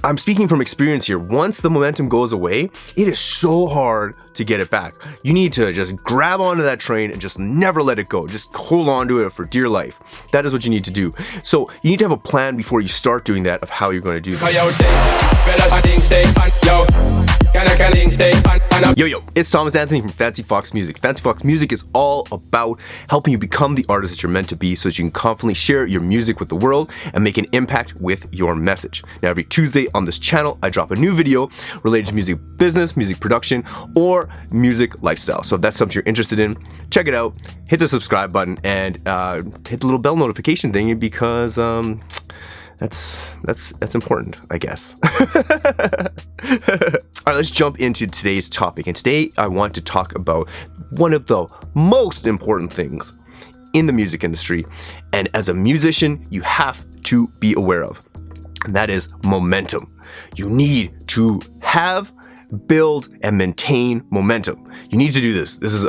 I'm speaking from experience here. Once the momentum goes away, it is so hard to get it back. You need to just grab onto that train and just never let it go. Just hold on to it for dear life. That is what you need to do. So you need to have a plan before you start doing that of how you're going to do this. Yo, it's Thomas Anthony from FOXX Music. FOXX Music is all about helping you become the artist that you're meant to be so that you can confidently share your music with the world and make an impact with your message. Now, every Tuesday on this channel, I drop a new video related to music business, music production, or music lifestyle. So if that's something you're interested in, check it out, hit the subscribe button, and hit the little bell notification thing because that's important, I guess. All right, let's jump into today's topic. And today I want to talk about one of the most important things in the music industry, and as a musician, you have to be aware of, and that is momentum. You need to have, build, and maintain momentum. You need to do this. This is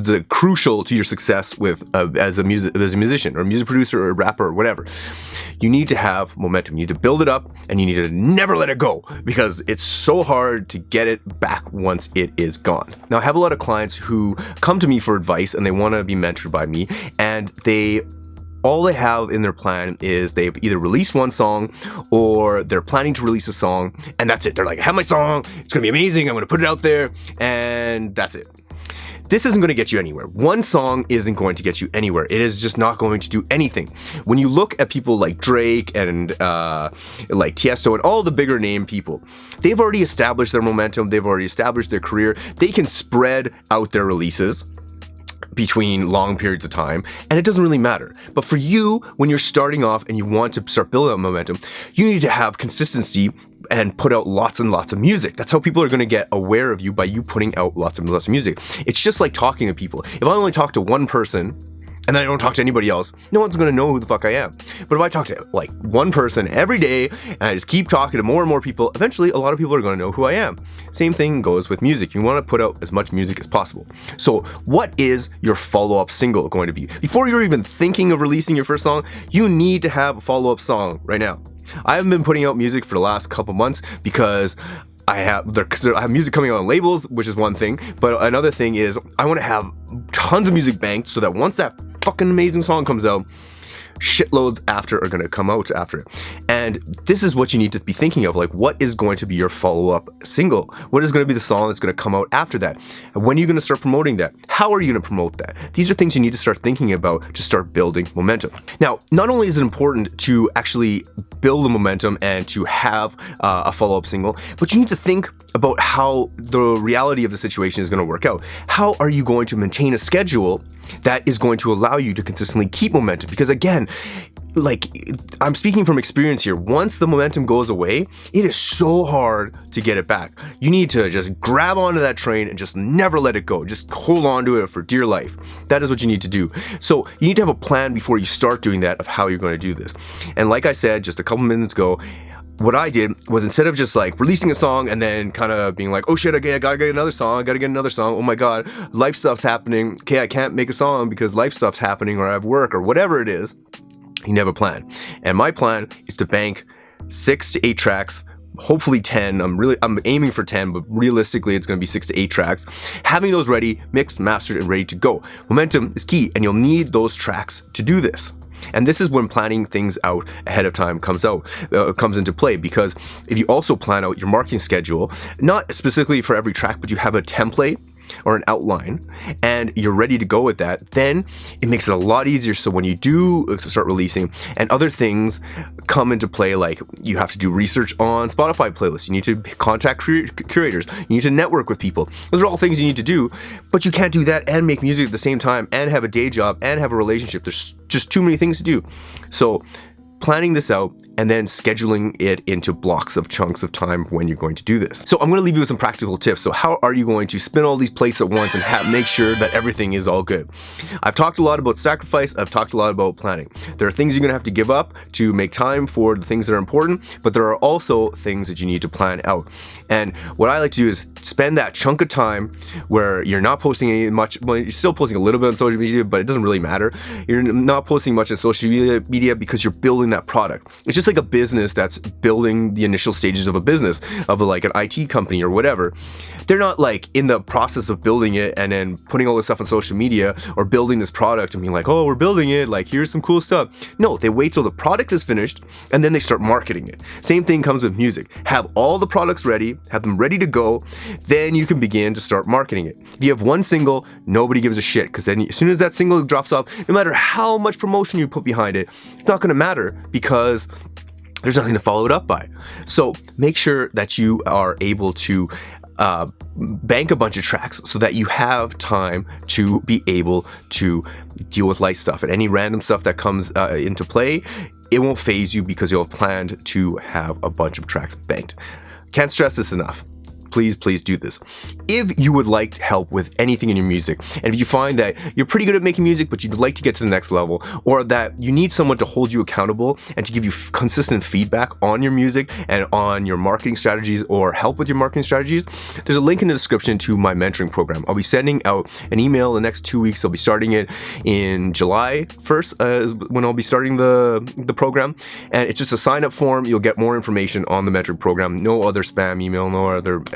the crucial to your success with as a musician or a music producer or a rapper or whatever. You need to have momentum. You need to build it up, and you need to never let it go because it's so hard to get it back once it is gone. Now, I have a lot of clients who come to me for advice and they want to be mentored by me, and all they have in their plan is they've either released one song or they're planning to release a song, and that's it. They're like, I have my song, it's gonna be amazing, I'm gonna put it out there, and that's it. This isn't going to get you anywhere. One song isn't going to get you anywhere. It is just not going to do anything. When you look at people like Drake and like Tiesto and all the bigger name people, they've already established their momentum. They've already established their career. They can spread out their releases between long periods of time, and it doesn't really matter. But for you, when you're starting off and you want to start building up momentum, you need to have consistency and put out lots and lots of music. That's how people are going to get aware of you, by you putting out lots and lots of music. It's just like talking to people. If I only talk to one person and then I don't talk to anybody else, no one's going to know who the fuck I am. But if I talk to like one person every day and I just keep talking to more and more people, eventually a lot of people are going to know who I am. Same thing goes with music. You want to put out as much music as possible. So what is your follow-up single going to be? Before you're even thinking of releasing your first song, you need to have a follow-up song right now. I haven't been putting out music for the last couple months because I have music coming out on labels, which is one thing, but another thing is I want to have tons of music banked so that once that fucking amazing song comes out, shitloads after are going to come out after it. And this is what you need to be thinking of, like, what is going to be your follow-up single? What is going to be the song that's going to come out after that? And when are you going to start promoting that? How are you going to promote that? These are things you need to start thinking about to start building momentum. Now, not only is it important to actually build the momentum and to have a follow-up single, but you need to think about how the reality of the situation is going to work out. How are you going to maintain a schedule that is going to allow you to consistently keep momentum? Because again, like, I'm speaking from experience here. Once the momentum goes away, it is so hard to get it back. You need to just grab onto that train and just never let it go. Just hold on to it for dear life. That is what you need to do. So you need to have a plan before you start doing that of how you're going to do this. And like I said just a couple minutes ago, what I did was, instead of just like releasing a song and then kind of being like, oh shit, I gotta get another song, oh my god, life stuff's happening, okay, I can't make a song because life stuff's happening, or I have work, or whatever it is, you never plan. And my plan is to bank 6 to 8 tracks, hopefully 10. I'm aiming for 10, but realistically it's going to be 6 to 8 tracks. Having those ready, mixed, mastered, and ready to go. Momentum is key, and you'll need those tracks to do this. And this is when planning things out ahead of time comes into play, because if you also plan out your marketing schedule, not specifically for every track, but you have a template or an outline and you're ready to go with that, then it makes it a lot easier. So when you do start releasing and other things come into play, like you have to do research on Spotify playlists, you need to contact curators, you need to network with people. Those are all things you need to do, but you can't do that and make music at the same time and have a day job and have a relationship. There's just too many things to do. So planning this out and then scheduling it into blocks of chunks of time when you're going to do this. So I'm going to leave you with some practical tips. So how are you going to spin all these plates at once and make sure that everything is all good? I've talked a lot about sacrifice. I've talked a lot about planning. There are things you're going to have to give up to make time for the things that are important, but there are also things that you need to plan out. And what I like to do is spend that chunk of time where you're not posting much. Well, you're still posting a little bit on social media, but it doesn't really matter. You're not posting much on social media because you're building that product. It's just just like a business that's building the initial stages of a business, of like an IT company or whatever. They're not like in the process of building it and then putting all this stuff on social media or building this product and being like, oh, we're building it, like here's some cool stuff. No, they wait till the product is finished and then they start marketing it. Same thing comes with music. Have all the products ready, have them ready to go, then you can begin to start marketing it. If you have one single, nobody gives a shit, because then as soon as that single drops off, no matter how much promotion you put behind it, it's not going to matter because there's nothing to follow it up by. So make sure that you are able to bank a bunch of tracks so that you have time to be able to deal with life stuff and any random stuff that comes into play. It won't phase you because you'll have planned to have a bunch of tracks banked. Can't stress this enough. Please do this. If you would like help with anything in your music, and if you find that you're pretty good at making music but you'd like to get to the next level, or that you need someone to hold you accountable and to give you consistent feedback on your music and on your marketing strategies or help with your marketing strategies, there's a link in the description to my mentoring program. I'll be sending out an email the next 2 weeks. I'll be starting it in July 1st when I'll be starting the program, and it's just a sign up form. You'll get more information on the mentoring program. No other spam email, no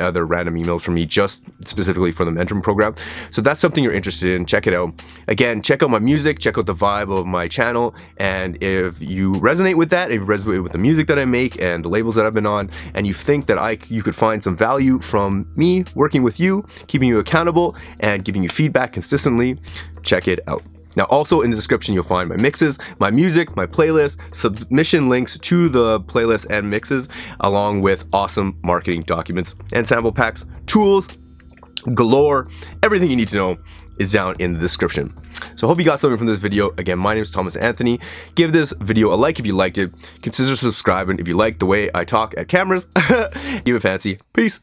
other random emails from me, just specifically for the mentoring program. So if that's something you're interested in, check it out. Again, check out my music, check out the vibe of my channel, and if you resonate with that, if you resonate with the music that I make and the labels that I've been on, and you think that you could find some value from me working with you, keeping you accountable and giving you feedback consistently, check it out. Now, also in the description, you'll find my mixes, my music, my playlist, submission links to the playlist and mixes, along with awesome marketing documents and sample packs, tools galore. Everything you need to know is down in the description. So I hope you got something from this video. Again, my name is Thomas Anthony. Give this video a like if you liked it. Consider subscribing if you like the way I talk at cameras. Give it fancy. Peace.